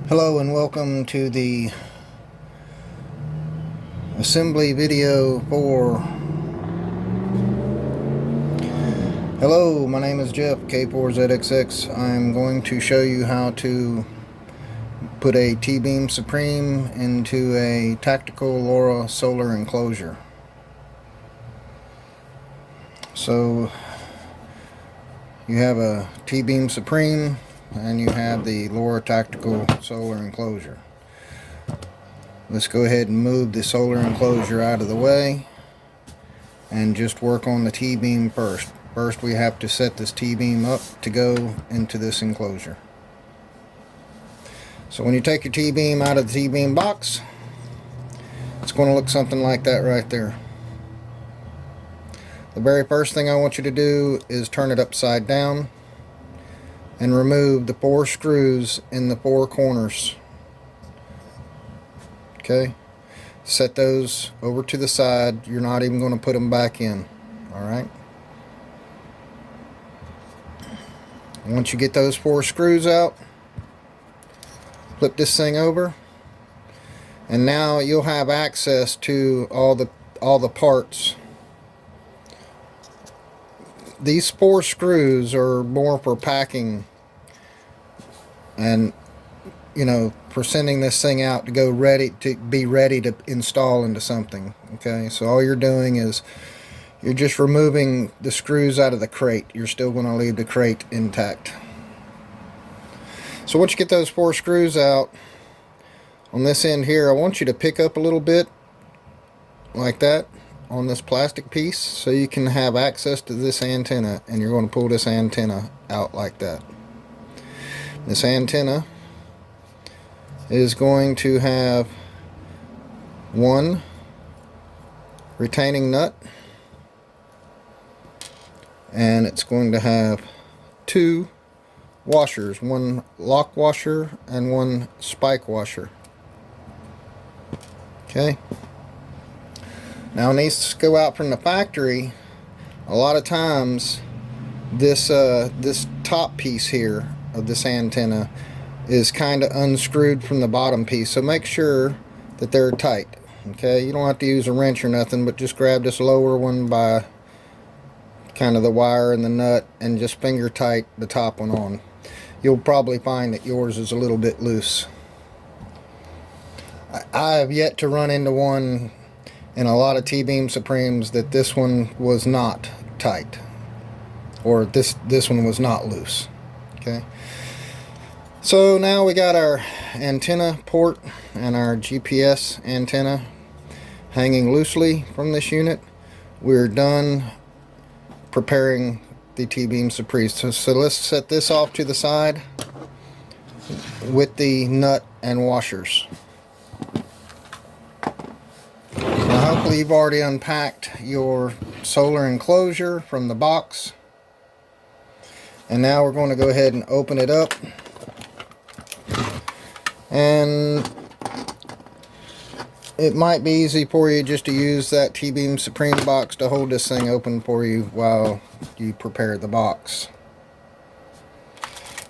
Hello and welcome to the assembly video for Hello, my name is Jeff, K4ZXX. I'm going to show you how to put a T-beam Supreme into a tactical LORA solar enclosure. So you have a T-beam Supreme and you have the LORA tactical solar enclosure. Let's go ahead and move the solar enclosure out of the way and just work on the T-beam first. First we have to set this T-beam up to go into this enclosure. So when you take your T-beam out of the T-beam box, it's going to look something like that right there. The very first thing I want you to do is turn it upside down and remove the 4 screws in the 4 corners. Okay, set those over to the side. You're not even going to put them back in. Alright, once you get those 4 screws out, flip this thing over, and now you'll have access to all the parts. These 4 screws are more for packing and, you know, for sending this thing out to go be ready to install into something. Okay, so all you're doing is you're just removing the screws out of the crate. You're still going to leave the crate intact. So once you get those 4 screws out, on this end here, I want you to pick up a little bit like that on this plastic piece so you can have access to this antenna, and you're going to pull this antenna out like that. This antenna is going to have 1 retaining nut, and it's going to have 2 washers, 1 lock washer and 1 spike washer. Okay, now it needs to go out from the factory. A lot of times this top piece here of this antenna is kind of unscrewed from the bottom piece, so make sure that they're tight. Okay, you don't have to use a wrench or nothing, but just grab this lower one by kind of the wire and the nut and just finger tight the top one on. You'll probably find that yours is a little bit loose. I have yet to run into one in a lot of T-beam Supremes that this one was not tight, or this one was not loose. Okay, so now we got our antenna port and our GPS antenna hanging loosely from this unit. We're done preparing the T-beam Supreme. So let's set this off to the side with the nut and washers. Now hopefully you've already unpacked your solar enclosure from the box. And now we're going to go ahead and open it up. And it might be easy for you just to use that T-beam Supreme box to hold this thing open for you while you prepare the box.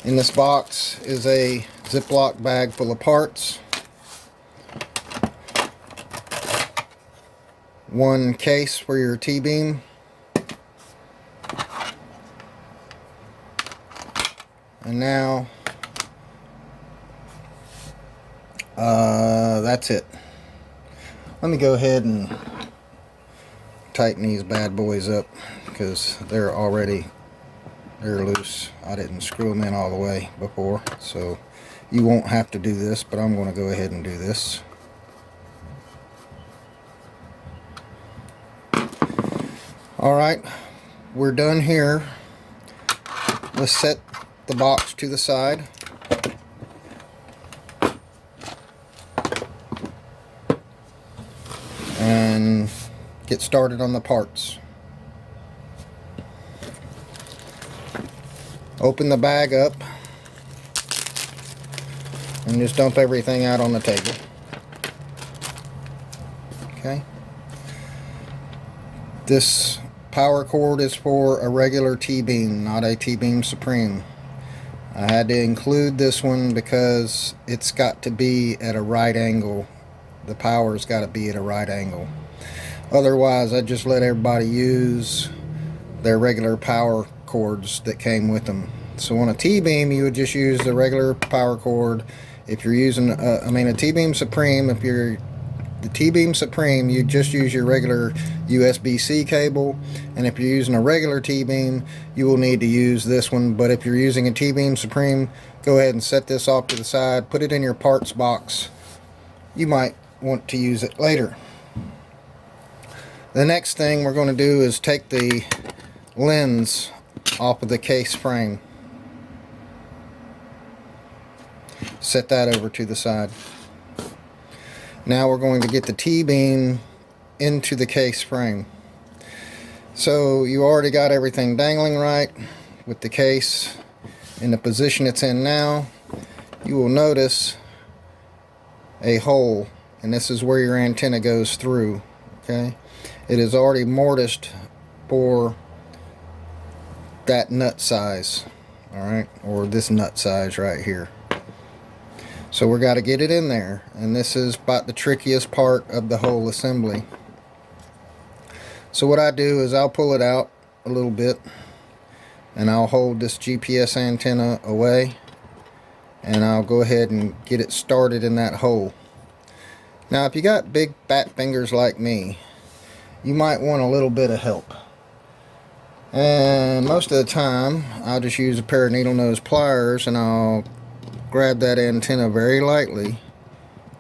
In this box is a Ziploc bag full of parts, 1 case for your T-beam, and now that's it. Let me go ahead and tighten these bad boys up because they're loose. I didn't screw them in all the way before, so you won't have to do this, but I'm going to go ahead and do this. Alright, we're done here. Let's set the box to the side. And get started on the parts. Open the bag up and just dump everything out on the table. Okay. This power cord is for a regular T-beam, not a T-beam Supreme. I had to include this one because it's got to be at a right angle. The power's got to be at a right angle. Otherwise, I just let everybody use their regular power cords that came with them. So on a T-beam, you would just use the regular power cord. If you're using, a T-beam Supreme, if you're the T-beam Supreme, you just use your regular USB-C cable. And if you're using a regular T-beam, you will need to use this one. But if you're using a T-beam Supreme, go ahead and set this off to the side. Put it in your parts box. You might want to use it later. The next thing we're going to do is take the lens off of the case frame. Set that over to the side. Now we're going to get the T-beam into the case frame. So you already got everything dangling right with the case in the position it's in now. You will notice a hole, and this is where your antenna goes through. Okay, it is already mortised for that nut size, alright, or this nut size right here. So we got to get it in there, and this is about the trickiest part of the whole assembly. So what I do is I'll pull it out a little bit, and I'll hold this GPS antenna away, and I'll go ahead and get it started in that hole. Now if you got big fat fingers like me, you might want a little bit of help. And most of the time I'll just use a pair of needle nose pliers, and I'll grab that antenna very lightly,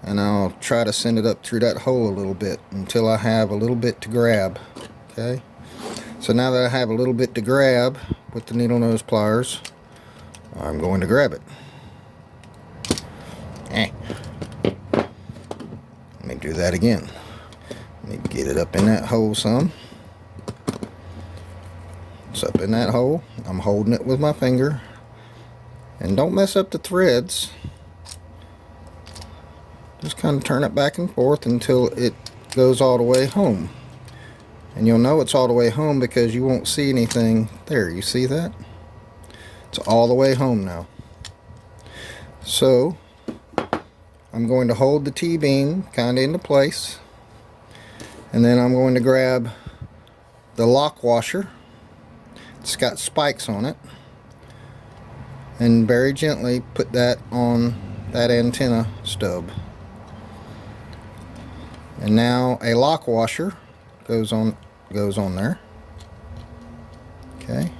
and I'll try to send it up through that hole a little bit until I have a little bit to grab. Okay, so now that I have a little bit to grab with the needle nose pliers, I'm going to grab it. Let me do that again. Let me get it up in that hole some. It's up in that hole. I'm holding it with my finger. And don't mess up the threads. Just kind of turn it back and forth until it goes all the way home. And you'll know it's all the way home because you won't see anything there. You see that? It's all the way home now. So I'm going to hold the T-beam kind of into place, and then I'm going to grab the lock washer. It's got spikes on it, and very gently put that on that antenna stub. And now a lock washer goes on there. Okay,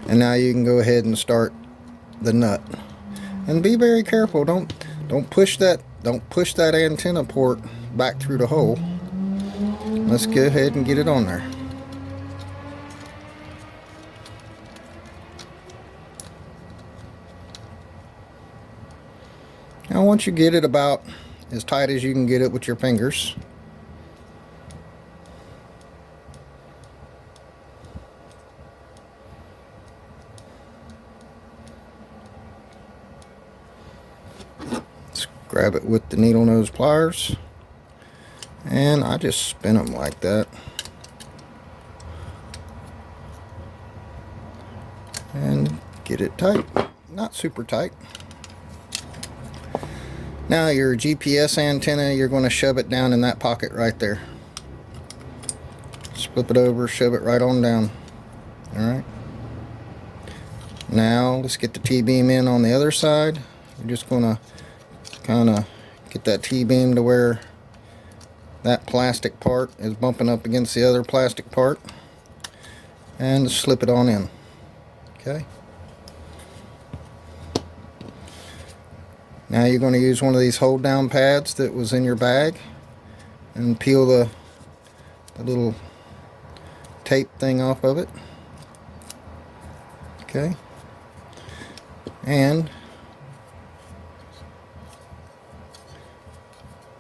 and now you can go ahead and start the nut, and be very careful. Don't push that antenna port back through the hole. Let's go ahead and get it on there. Now once you get it about as tight as you can get it with your fingers, let's grab it with the needle nose pliers, and I just spin them like that, and get it tight, not super tight. Now your GPS antenna, you're going to shove it down in that pocket right there. Just flip it over, shove it right on down. Alright. Now let's get the T-beam in on the other side. We're just going to kind of get that T-beam to where that plastic part is bumping up against the other plastic part, and slip it on in. Okay. Now you're going to use one of these hold down pads that was in your bag and peel the little tape thing off of it. Okay. And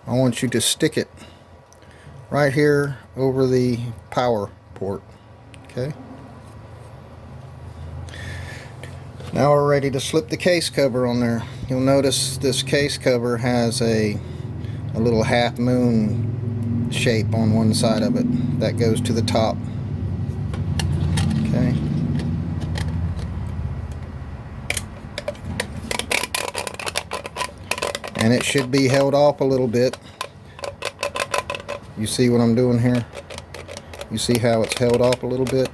I want you to stick it right here over the power port. Okay. Now we're ready to slip the case cover on there. You'll notice this case cover has a little half moon shape on one side of it that goes to the top. Okay. and it should be held off a little bit. You see what I'm doing here? You see how it's held off a little bit?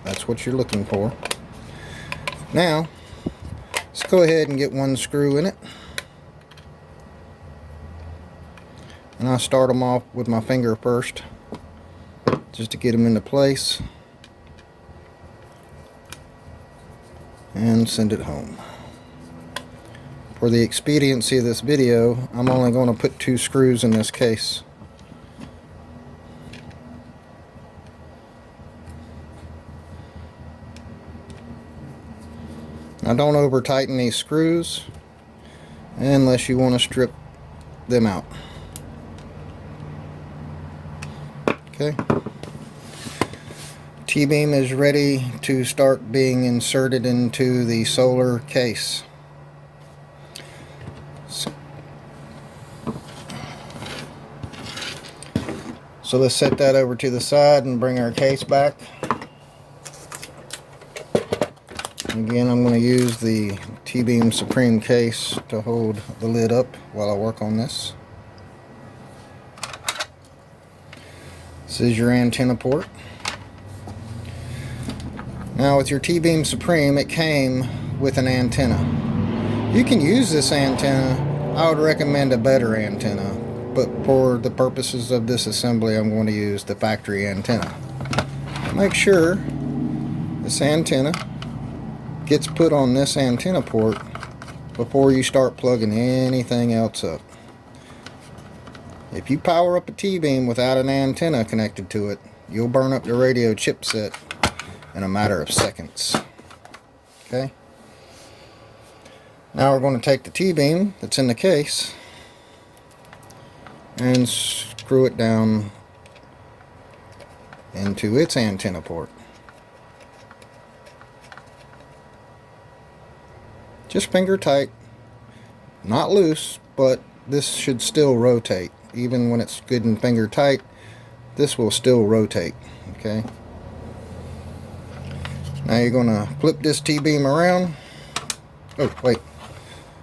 That's what you're looking for. Now, let's go ahead and get one screw in it. And I'll start them off with my finger first, just to get them into place. And send it home. For the expediency of this video, I'm only going to put 2 screws in this case. Now don't over tighten these screws unless you want to strip them out. Okay. T-beam is ready to start being inserted into the solar case. So let's set that over to the side and bring our case back. Again, I'm going to use the T-beam Supreme case to hold the lid up while I work on this. This is your antenna port. Now with your T-beam Supreme, it came with an antenna. You can use this antenna. I would recommend a better antenna, but for the purposes of this assembly, I'm going to use the factory antenna. Make sure this antenna gets put on this antenna port before you start plugging anything else up. If you power up a T-beam without an antenna connected to it, you'll burn up the radio chipset in a matter of seconds. Okay? Now we're going to take the T-beam that's in the case and screw it down into its antenna port. Just finger tight, not loose, but this should still rotate. Even when it's good and finger tight, this will still rotate. Okay. Now you're going to flip this T-beam around. Oh, wait.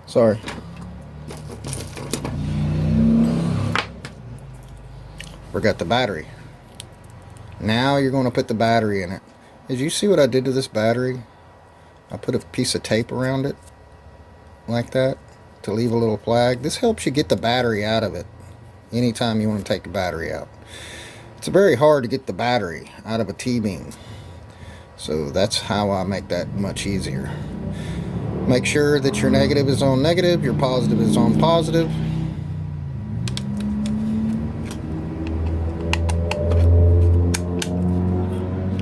Sorry. Forgot the battery. Now you're going to put the battery in it. Did you see what I did to this battery? I put a piece of tape around it like that to leave a little flag. This helps you get the battery out of it anytime you want to take the battery out. It's very hard to get the battery out of a T-beam, so that's how I make that much easier. Make sure that your negative is on negative, your positive is on positive.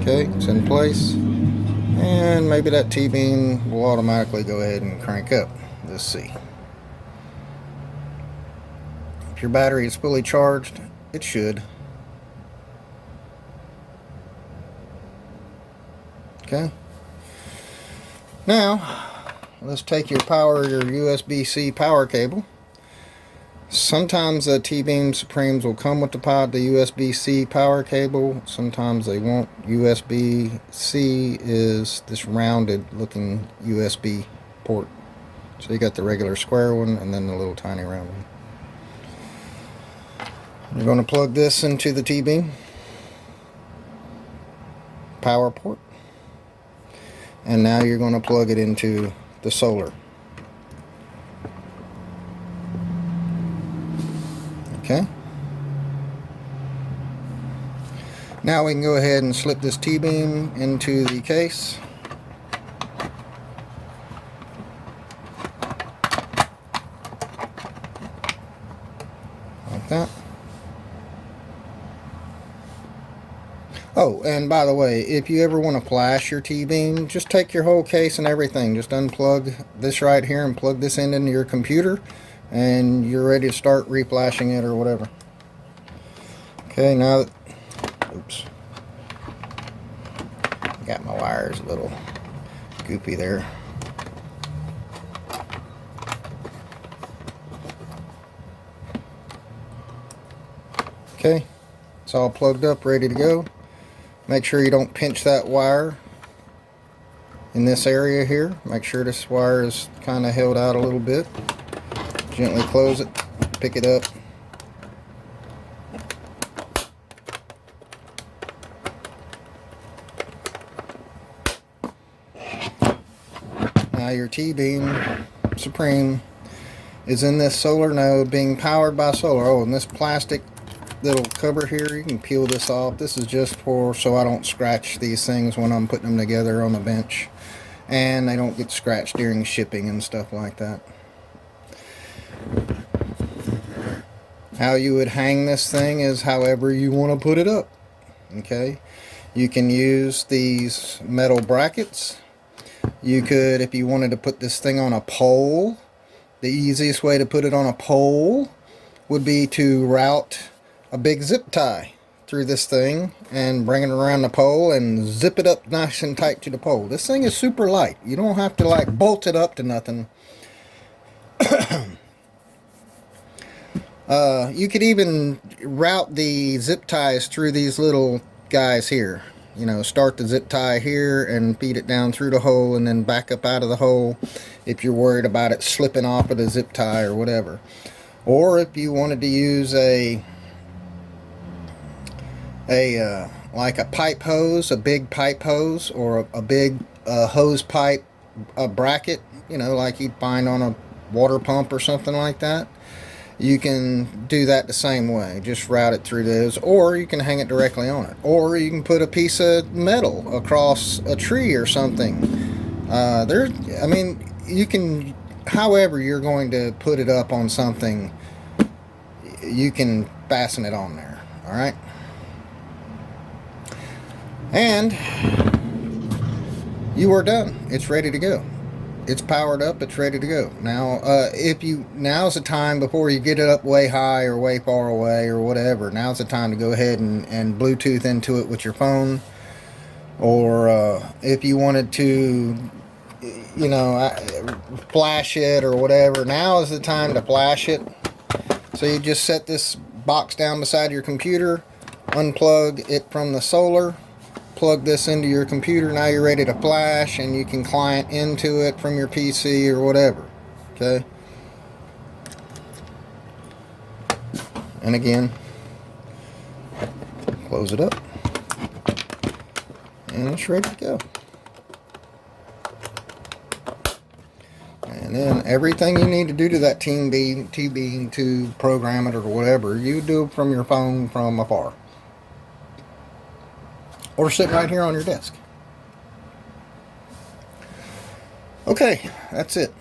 Okay, it's in place, and maybe that T-beam will automatically go ahead and crank up. Let's see. If your battery is fully charged, it should. Okay. Now, let's take your USB-C power cable. Sometimes the T-beam Supremes will come with the USB-C power cable. Sometimes they won't. USB-C is this rounded looking USB port. So you got the regular square one and then the little tiny round one. You're going to plug this into the T-beam power port. And now you're going to plug it into the solar. Okay. Now we can go ahead and slip this T-beam into the case. Like that. Oh, and by the way, if you ever want to flash your T-beam, just take your whole case and everything. Just unplug this right here and plug this into your computer, and you're ready to start reflashing it or whatever. Okay, now that, oops, got my wires a little goopy there. Okay, it's all plugged up, ready to go. Make sure you don't pinch that wire in this area here. Make sure this wire is kind of held out a little bit. Gently close it, pick it up. Now your T-beam Supreme is in this solar node being powered by solar. Oh, and this plastic little cover here, you can peel this off. This is just for so I don't scratch these things when I'm putting them together on the bench, and they don't get scratched during shipping and stuff like that. How you would hang this thing is however you want to put it up. Okay, you can use these metal brackets. You could, if you wanted to put this thing on a pole, the easiest way to put it on a pole would be to route a big zip tie through this thing and bring it around the pole and zip it up nice and tight to the pole. This thing is super light. You don't have to like bolt it up to nothing. You could even route the zip ties through these little guys here. You know, start the zip tie here and feed it down through the hole and then back up out of the hole if you're worried about it slipping off of the zip tie or whatever. Or if you wanted to use like a pipe hose, a big pipe hose, or a big hose pipe bracket, you know, like you'd find on a water pump or something like that. You can do that the same way. Just route it through those, or you can hang it directly on it, or you can put a piece of metal across a tree or something. I mean, you can, however you're going to put it up on something, you can fasten it on there. All right, and you are done. It's ready to go. It's powered up, it's ready to go. Now, now's the time before you get it up way high or way far away or whatever. Now's the time to go ahead and Bluetooth into it with your phone. Or if you wanted to, you know, flash it or whatever, now is the time to flash it. So you just set this box down beside your computer, unplug it from the solar, plug this into your computer. Now you're ready to flash, and you can client into it from your PC or whatever. Okay, and again, close it up, and it's ready to go. And then everything you need to do to that T-beam to program it or whatever, you do from your phone from afar. Or sit right here on your desk. Okay, that's it.